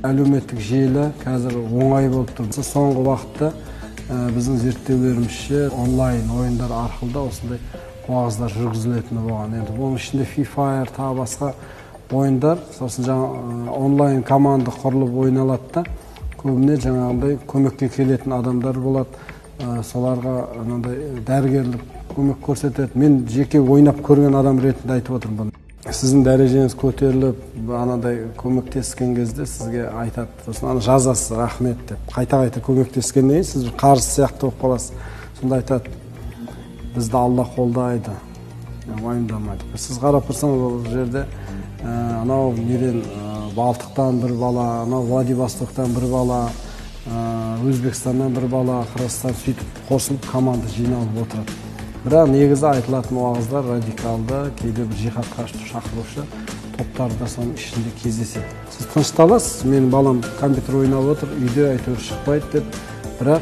Әлеуметтік желі қазір оңай болып тұр. Соңғы уақытта біздің зерттеулерімізше онлайн ойындар арқылы да осындай уағыздар жүргізілетіні болған. Енді оның ішінде Free Fire тағы басқа ойындар, сосын жаңа онлайн команда құрылып ойналады да, көбіне жаңағындай көмекке келетін адамдар болады. Соларға дәрігерлік көмек көрсетеді. Мен жеке ойнап көрген адам ретінде айтып отырмын. Сіздің дәрежеңіз көтеріліп, анадай көмектескен кезде сізге айтады, сосын жазасыз рахмет деп. Қайта-қайта көмектескеннен кейін сіз қарыз сияқты болып қаласыз. Сонда айтады, бізді Алла қолдайды, уайымдамайды. Сіз қарап тұрсаңыз ол жерде анау неден Балтықтан бір бала, анау Владивостоктан бір бала, Өзбекстаннан бір бала, Қырғызстан сөйтіп қосылып команда жиналып отырады. Бірақ негізі айтылатын уағыздар радикалды, кейде бір жихадқа шақырушы топтарда соның ішінде кездеседі. Сіз тынышталасыз, менің балам компьютер ойнап отыр, үйде әйтеуір шықпайды деп, бірақ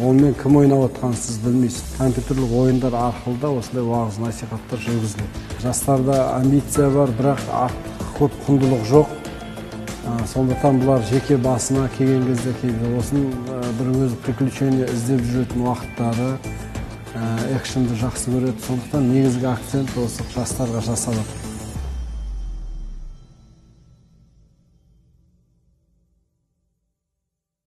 онымен кім ойнап отқанын сіз білмейсіз. Компьютерлік ойындар арқылы да осындай уағыз насихаттар жүргізіледі. Жастарда амбиция бар, бірақ көп құндылық жоқ. Сондықтан бұлар жеке басына келген кезде кейде осын бір өзі приключение іздеп жүретін уақыттары, экшенді жақсы көреді. Сондықтан негізгі акцент осы жастарға жасалады.